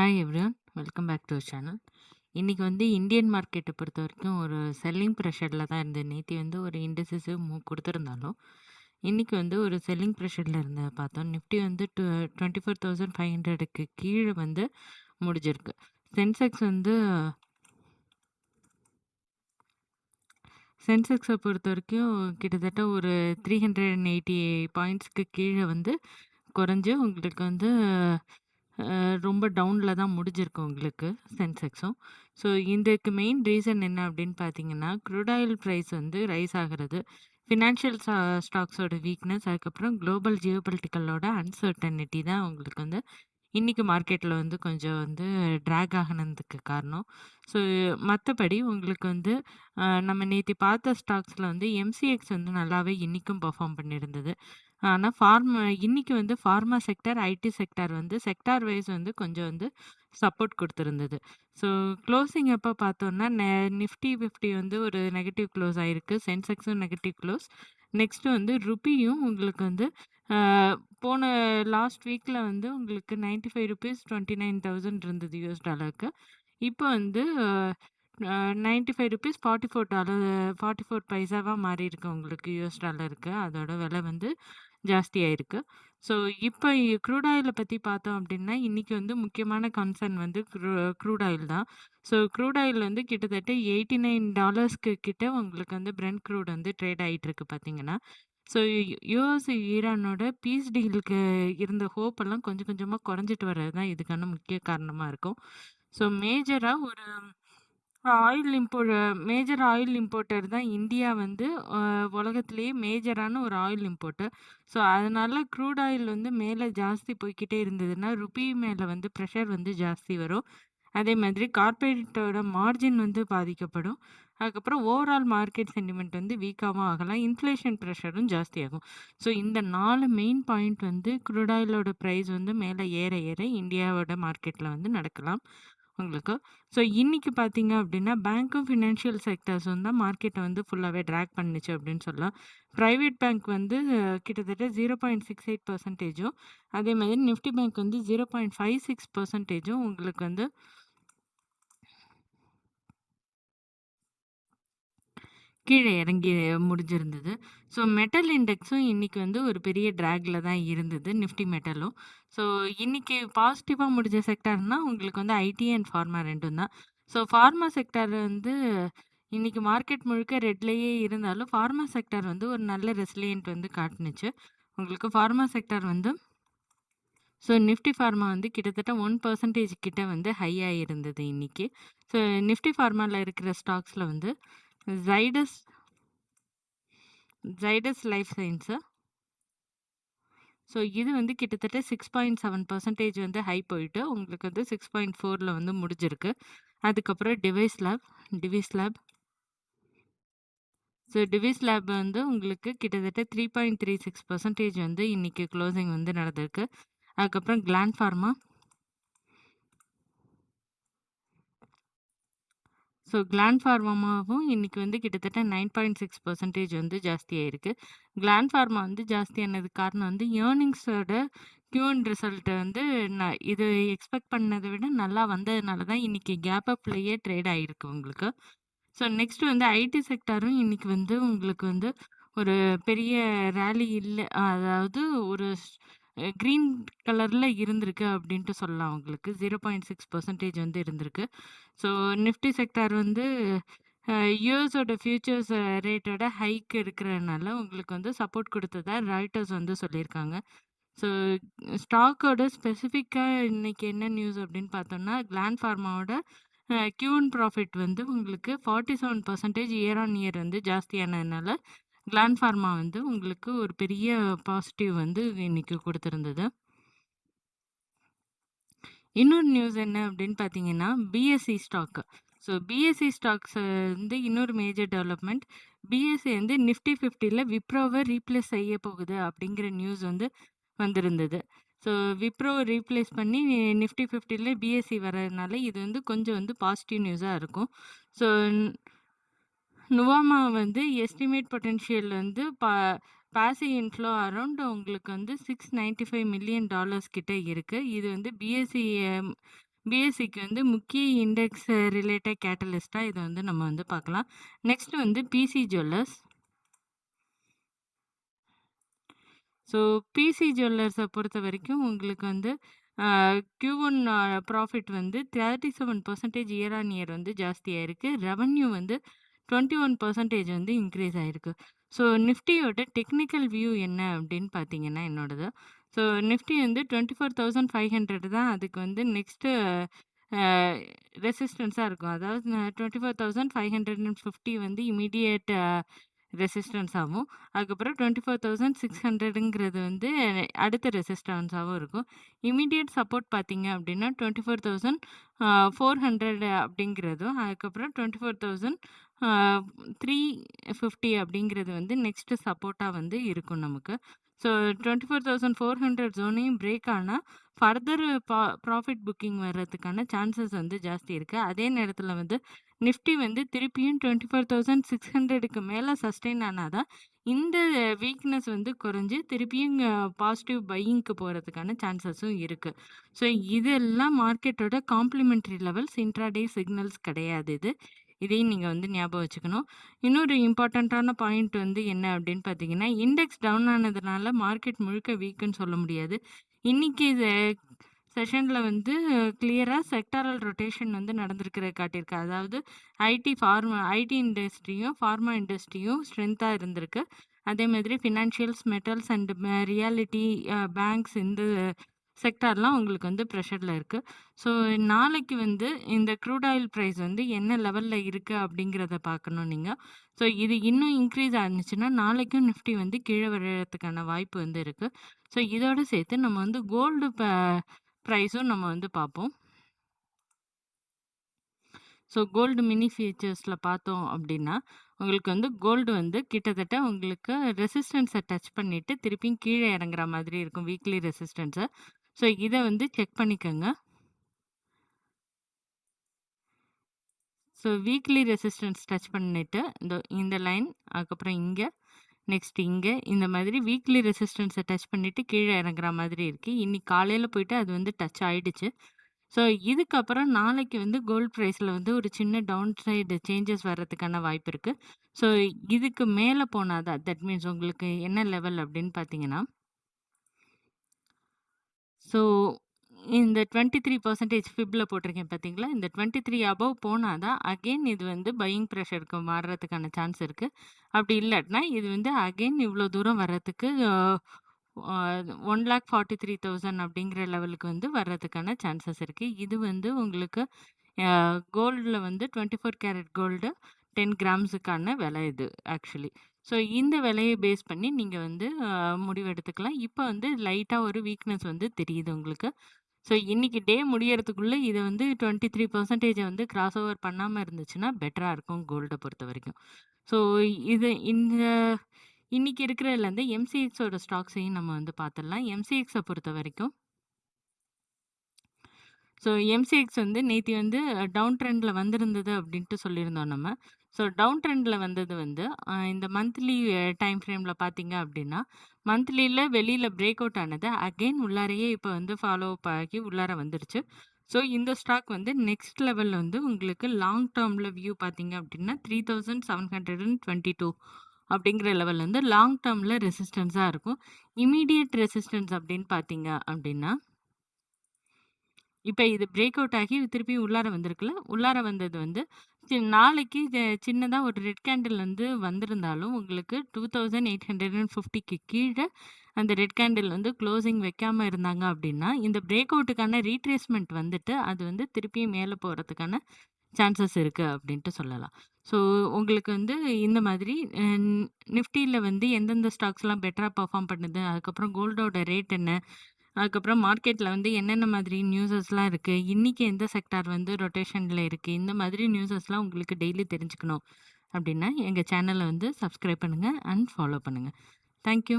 Hi everyone, welcome back to channel. இன்னைக்கு Indian மார்க்கெட்டை பொறுத்த வரைக்கும் ஒரு செல்லிங் ப்ரெஷரில் தான் இருந்தது. நேற்று ஒரு இண்டெசிசிவ் மூவ் கொடுத்துருந்தாலும் இன்னைக்கு ஒரு செல்லிங் ப்ரெஷரில் இருந்த பார்த்தோம். நிஃப்டி 24,500க்கு கீழே முடிஞ்சிருக்கு. சென்செக்ஸ் சென்செக்ஸை பொறுத்த வரைக்கும் கிட்டத்தட்ட ஒரு 380 பாயிண்ட்ஸ்க்கு கீழே குறைஞ்சு உங்களுக்கு ரொம்ப டவுனில் தான் முடிஞ்சிருக்கு உங்களுக்கு சென்செக்ஸும். ஸோ இதுக்கு மெயின் ரீசன் என்ன அப்படின்னு பார்த்தீங்கன்னா, க்ரூட் ஆயில் ப்ரைஸ் ரைஸ் ஆகிறது, ஃபினான்ஷியல் ஸ்டாக்ஸோட வீக்னஸ், அதுக்கப்புறம் குளோபல் ஜியோபொலிட்டிக்கலோட அன்சர்டனிட்டி தான் உங்களுக்கு இன்னைக்கு மார்க்கெட்டில் கொஞ்சம் ட்ராக் ஆகினதுக்கு காரணம். ஸோ மற்றபடி உங்களுக்கு நம்ம நேற்று பார்த்த ஸ்டாக்ஸில் எம்சிஎக்ஸ் நல்லாவே இன்றைக்கும் பர்ஃபார்ம் பண்ணியிருந்தது. ஆனால் இன்னைக்கு pharma sector, IT sector sector wise கொஞ்சம் சப்போர்ட் கொடுத்துருந்தது. ஸோ க்ளோசிங் எப்போ பார்த்தோன்னா, நிஃப்டி 50 ஒரு நெகட்டிவ் க்ளோஸ் ஆயிருக்கு. சென்செக்ஸும் நெகட்டிவ் க்ளோஸ். நெக்ஸ்ட்டு ருபியும் உங்களுக்கு போன லாஸ்ட் வீக்கில் உங்களுக்கு ₹95.29,000 இருந்தது யூஎஸ் டாலருக்கு. இப்போ $95.44 44 பைசாவாக மாறி இருக்கு உங்களுக்கு யூஎஸ் டாலருக்கு. அதோட விலை ஜாஸ்தியாயிருக்கு. ஸோ இப்போ க்ரூட் ஆயிலை பற்றி பார்த்தோம் அப்படின்னா, இன்னைக்கு முக்கியமான கன்சர்ன் க்ரூட் ஆயில் தான். ஸோ க்ரூட் ஆயில் கிட்டத்தட்ட $89 கிட்ட உங்களுக்கு பிரெண்ட் க்ரூட் ட்ரேட் ஆகிட்டு இருக்கு பார்த்தீங்கன்னா. ஸோ யுஎஸ் ஈரானோட பீஸ் டீலுக்கு இருந்த ஹோப் எல்லாம் கொஞ்சம் கொஞ்சமாக குறைஞ்சிட்டு வர்றது தான் இதுக்கான முக்கிய காரணமாக இருக்கும். ஸோ மேஜர் ஆயில் இம்போர்ட்டர் தான் இந்தியா உலகத்திலேயே மேஜரான ஒரு ஆயில் இம்போர்ட்டர். ஸோ அதனால க்ரூட் ஆயில் மேலே ஜாஸ்தி போய்க்கிட்டே இருந்ததுன்னா ருபி மேலே ப்ரெஷர் ஜாஸ்தி வரும். அதே மாதிரி கார்ப்பரேட்டோட மார்ஜின் பாதிக்கப்படும். அதுக்கப்புறம் ஓவரால் மார்க்கெட் சென்டிமெண்ட் வீக்காகவும் ஆகலாம். இன்ஃப்ளேஷன் ப்ரெஷரும் ஜாஸ்தியாகும். ஸோ இந்த 4 மெயின் பாயிண்ட் க்ரூட் ஆயிலோட ப்ரைஸ் மேலே ஏற ஏற இந்தியாவோட மார்க்கெட்டில் நடக்கலாம் உங்களுக்கு. ஸோ இன்னைக்கு பார்த்தீங்க அப்படின்னா, பேங்க்கும் ஃபினான்ஷியல் செக்டர்ஸும் தான் மார்க்கெட்டை ஃபுல்லாகவே ட்ராக் பண்ணுச்சு அப்படின்னு சொல்லலாம். ப்ரைவேட் பேங்க் கிட்டத்தட்ட 0.68%, அதே மாதிரி நிஃப்டி பேங்க் 0.56% உங்களுக்கு கீழே இறங்கி முடிஞ்சிருந்தது. ஸோ மெட்டல் இண்டெக்ஸும் இன்னைக்கு ஒரு பெரிய ட்ராக்ல தான் இருந்தது, நிஃப்டி மெட்டலும். ஸோ இன்னைக்கு பாசிட்டிவாக முடிஞ்ச செக்டார்னா உங்களுக்கு ஐடி அண்ட் ஃபார்மா ரெண்டும் தான். ஸோ ஃபார்மா செக்டார் இன்னைக்கு மார்க்கெட் முழுக்க ரெட்லேயே இருந்தாலும் ஃபார்மா செக்டார் ஒரு நல்ல ரெசிலியன்ட் காட்டுனுச்சு உங்களுக்கு. Pharma sector so Nifty pharma கிட்டத்தட்ட 1% கிட்ட ஹையாக இருந்தது இன்னைக்கு. ஸோ நிஃப்டி ஃபார்மாவில் இருக்கிற ஸ்டாக்ஸில் ஜைடஸ் லைஃப் சயின்ஸு. ஸோ இது கிட்டத்தட்ட 6.7% ஹை போயிட்டு உங்களுக்கு 6.4ல் முடிஞ்சிருக்கு. அதுக்கப்புறம் device lab. So device lab உங்களுக்கு கிட்டத்தட்ட 3.36% இன்னைக்கு க்ளோசிங் நடந்திருக்கு. அதுக்கப்புறம் கிளாண்ட் ஃபார்மா. ஸோ கிளாண்ட் ஃபார்மாவும் இன்னைக்கு கிட்டத்தட்ட 9.6% ஜாஸ்தியாயிருக்கு. கிளாண்ட் ஃபார்மா ஜாஸ்தியானதுக்கு காரணம் ஏர்னிங்ஸோட Q1 ரிசல்ட் இது எக்ஸ்பெக்ட் பண்ணதை விட நல்லா வந்ததுனால தான் இன்னைக்கு கேப் அப்லேயே ட்ரேட் ஆகிருக்கு உங்களுக்கு. ஸோ நெக்ஸ்ட் ஐடி செக்டாரும் இன்னைக்கு உங்களுக்கு ஒரு பெரிய ரேலி இல்லை, அதாவது ஒரு க்ரீன் கலரில் இருந்திருக்கு அப்படின்ட்டு சொல்லலாம் உங்களுக்கு. 0.6% இருந்திருக்கு. ஸோ நிஃப்டி செக்டார் யூஎஸோட ஃபியூச்சர்ஸ் ரேட்டோட ஹைக் இருக்கிறதுனால உங்களுக்கு சப்போர்ட் கொடுத்ததா ராய்ட்டர்ஸ் சொல்லியிருக்காங்க. ஸோ ஸ்டாக்கோட ஸ்பெசிஃபிக்காக இன்னைக்கு என்ன நியூஸ் அப்படின்னு பார்த்தோம்னா, கிளாண்ட் ஃபார்மாவோட Q1 ப்ராஃபிட் உங்களுக்கு 47% இயர் ஆன் இயர் ஜாஸ்தியானதுனால கிளாண்ட் ஃபார்மா உங்களுக்கு ஒரு பெரிய பாசிட்டிவ் இன்னைக்கு கொடுத்துருந்தது. இன்னொரு நியூஸ் என்ன அப்படின்னு பார்த்தீங்கன்னா, BSE stock. So BSE stocks இன்னொரு மேஜர் டெவலப்மெண்ட். பிஎஸ்சி நிஃப்டி 50ல் விப்ரோவை ரீப்ளேஸ் செய்ய போகுது அப்படிங்கிற நியூஸ் வந்திருந்தது. ஸோ விப்ரோவை ரீப்ளேஸ் பண்ணி நிஃப்டி 50ல் பிஎஸ்சி வர்றதுனால இது கொஞ்சம் பாசிட்டிவ் நியூஸாக இருக்கும். So Nuvama estimate potential passive inflow around உங்களுக்கு $695 மில்லியன் கிட்ட இருக்குது. இது பிஎஸ்சி பிஎஸ்சிக்கு வந்து முக்கிய இண்டெக்ஸ் ரிலேட்டட் கேட்டலிஸ்ட்டா இத வந்து நம்ம வந்து பார்க்கலாம். நெக்ஸ்ட் வந்து பிசி ஜுவல்லர்ஸ். ஸோ பிசி ஜுவல்லர்ஸ பொறுத்தவரைக்கும் உங்களுக்கு வந்து அ Q1 ப்ராஃபிட் வந்து 37% இயர் ஆன் இயர் வந்து ஜாஸ்தியாயிருக்கு. ரெவென்யூ வந்து 21% வந்து இன்க்ரீஸ் ஆயிருக்கு. ஸோ நிஃப்டியோட டெக்னிக்கல் வியூ என்ன அப்படின்னு பார்த்தீங்கன்னா என்னோடது. ஸோ நிஃப்டி வந்து 24,500 தான் அதுக்கு வந்து நெக்ஸ்ட்டு அ ரெசிஸ்டன்ஸா இருக்கும். அதாவது 24,550 வந்து இம்மீடியேட் ரெசிஸ்டன்ஸ் ஆவும். அதுக்கப்புறம் 24,600ங்கிறது வந்து அடுத்த ரெசிஸ்டன்ஸாவும் இருக்கும். இம்மீடியேட் சப்போர்ட் பார்த்தீங்க அப்படின்னா 24,400 அப்படிங்கிறதும், அதுக்கப்புறம் 24,350 அப்படிங்கிறது வந்து நெக்ஸ்ட் சப்போர்ட்டா வந்து இருக்கும் நமக்கு. ஸோ 24,400 ஜோனையும் பிரேக் ஆனா, ஃபர்தர் ப்ராஃபிட் புக்கிங் வர்றதுக்கான சான்சஸ் வந்து ஜாஸ்தி இருக்கு. அதே நேரத்தில வந்து நிஃப்டி வந்து திருப்பியும் 24,600க்கு மேல சஸ்டெயின் ஆனா தான், இந்த வீக்னஸ் வந்து குறைஞ்சு திருப்பியும் பாசிட்டிவ் பையிங்க்கு போறதுக்கான சான்சஸும் இருக்கு. ஸோ இதெல்லாம் மார்க்கெட்டோட காம்ப்ளிமெண்டரி லெவல்ஸ், இன்ட்ராடே சிக்னல்ஸ் கிடையாது இது. இதையும் நீங்க வந்து ஞாபகம் வச்சுக்கணும். இன்னொரு இம்பார்ட்டன்ட்டான பாயிண்ட் வந்து என்ன அப்படின்னு பார்த்தீங்கன்னா, இண்டெக்ஸ் டவுன் ஆனதுனால மார்க்கெட் முழுக்க வீக்குன்னு சொல்ல முடியாது. இன்னைக்கு செஷன்ல வந்து கிளியரா செக்டாரல் ரொட்டேஷன் வந்து நடந்திருக்கிறத காட்டியிருக்கு. அதாவது ஐடி இண்டஸ்ட்ரியும், ஃபார்மா இண்டஸ்ட்ரியும் ஸ்ட்ரென்த்தா இருந்திருக்கு. அதே மாதிரி financials, metals and reality, banks இந்த செக்டார்லாம் உங்களுக்கு வந்து ப்ரெஷர்ல இருக்கு. ஸோ நாளைக்கு வந்து இந்த க்ரூட் ஆயில் பிரைஸ் வந்து என்ன லெவல்ல இருக்கு அப்படிங்கிறத பார்க்கணும் நீங்க. ஸோ இது இன்னும் இன்க்ரீஸ் ஆனுச்சுன்னா, நாளைக்கும் நிஃப்டி வந்து கீழ விழறதுக்கான வாய்ப்பு வந்து இருக்கு. ஸோ இதோட சேர்த்து நம்ம வந்து கோல்டு ப்ரைஸும் நம்ம வந்து பார்ப்போம். ஸோ கோல்டு மினி ஃபியூச்சர்ஸ்ல பார்த்தோம் அப்படின்னா, உங்களுக்கு வந்து கோல்டு வந்து கிட்டத்தட்ட உங்களுக்கு ரெசிஸ்டன்ஸ டச் பண்ணிட்டு திருப்பியும் கீழ இறங்குற மாதிரி இருக்கும். Weekly resistance. ஸோ இத வந்து செக் பண்ணிக்கங்க. ஸோ வீக்லி ரெசிஸ்டன்ஸ் டச் பண்ணிட்டு, இந்த லைன், அதுக்கப்புறம் இங்க, நெக்ஸ்ட் இங்க, இந்த மாதிரி வீக்லி ரெசிஸ்டன்ஸ டச் பண்ணிட்டு கீழ இறங்குற மாதிரி இருக்கு. இன்னைக்கு காலையில போயிட்டு அது வந்து டச் ஆயிடுச்சு. ஸோ இதுக்கப்புறம் நாளைக்கு வந்து கோல்ட் ப்ரைஸ்ல வந்து ஒரு சின்ன டவுன் சைடு சேஞ்சஸ் வர்றதுக்கான வாய்ப்பு இருக்கு. ஸோ இதுக்கு மேல போனா தான், தட் மீன்ஸ் உங்களுக்கு என்ன லெவல் அப்படின்னு பார்த்தீங்கன்னா, ஸோ இந்த 23% ஃபிப்ல போட்டிருக்கேன் பார்த்தீங்களா? இந்த 23 அபோவ் போனா தான் அகைன் இது வந்து பையிங் ப்ரெஷருக்கு மாறுறதுக்கான சான்ஸ் இருக்கு. அப்படி இல்லாட்டினா இது வந்து அகைன் இவ்ளோ தூரம் வர்றதுக்கு 1,43,000 அப்படிங்கிற லெவலுக்கு வந்து வர்றதுக்கான சான்சஸ் இருக்கு. இது வந்து உங்களுக்கு கோல்டுல வந்து 24 கேரட் கோல்டு 10 கிராம்ஸுக்கான விலை இது ஆக்சுவலி. ஸோ இந்த விலைய பேஸ் பண்ணி நீங்க வந்து முடிவு எடுத்துக்கலாம். இப்ப வந்து லைட்டா ஒரு வீக்னஸ் வந்து தெரியுது உங்களுக்கு. ஸோ இன்னைக்கு டே முடியறதுக்குள்ள இத வந்து 23% வந்து கிராஸ் ஓவர் பண்ணாம இருந்துச்சுன்னா பெட்டரா இருக்கும் கோல்ட பொறுத்தவரைக்கும். ஸோ இது இன்னைக்கு இருக்கிறதுலேருந்து எம்சிஎக்ஸோட ஸ்டாக்ஸையும் நம்ம வந்து பார்த்துடலாம். எம்சிஎக்ஸ பொறுத்தவரைக்கும் ஸோ எம்சிஎக்ஸ் வந்து நேத்தி வந்து டவுன் ட்ரெண்ட்ல வந்திருந்தது அப்படின்ட்டு சொல்லியிருந்தோம் நம்ம. ஸோ டவுன் ட்ரெண்ட்ல வந்தது வந்து இந்த மந்த்லி டைம் ஃப்ரேம்ல பார்த்தீங்க அப்படின்னா, மந்த்லில வெளியில பிரேக் அவுட் ஆனது அகைன் உள்ளாரையே இப்போ வந்து ஃபாலோ அப் ஆகி உள்ளார வந்துருச்சு. ஸோ இந்த ஸ்டாக் வந்து நெக்ஸ்ட் லெவல்ல வந்து உங்களுக்கு லாங் டேர்ம்ல வியூ பார்த்தீங்க அப்படின்னா 3722 அப்படிங்கிற லெவல் வந்து லாங் டேர்ம்ல ரெசிஸ்டன்ஸா இருக்கும். இம்மீடியேட் ரெசிஸ்டன்ஸ் அப்படின்னு பார்த்தீங்க அப்படின்னா, இப்ப இது பிரேக் அவுட் ஆகி திருப்பி உள்ளார வந்திருக்குல்ல. உள்ளார வந்தது வந்து நாளைக்கு சின்னதா ஒரு ரெட் கேண்டில் வந்து வந்திருந்தாலும், உங்களுக்கு 2850க்கு கீழ அந்த ரெட் கேண்டில் வந்து க்ளோசிங் வைக்காம இருந்தாங்க அப்டின்னா, இந்த பிரேக் அவுட்டுக்கான ரீட்ரேஸ்மென்ட் வந்துட்டு, அது வந்து திருப்பியும் மேல போறதுக்கான சான்சஸ் இருக்கு அப்டின்ட்டு சொல்லலாம். ஸோ உங்களுக்கு வந்து இந்த மாதிரி நிஃப்டில வந்து எந்தெந்த ஸ்டாக்ஸ்லாம் பெட்டரா பெர்ஃபார்ம் பண்ணுது, அதுக்கப்புறம் கோல்டோட ரேட் என்ன? அதுக்கப்புறம் மார்க்கெட்ல வந்து என்னென்ன மாதிரி நியூஸஸ்லாம் இருக்கு? இன்னைக்கு எந்த செக்டார் வந்து ரொட்டேஷன்ல இருக்கு? இந்த மாதிரி நியூஸஸ்லாம் உங்களுக்கு டெய்லி தெரிஞ்சுக்கணும் அப்டின்னா, எங்க சேனல வந்து சப்ஸ்கிரைப் பண்ணுங்க அண்ட் ஃபாலோ பண்ணுங்க. Thank you.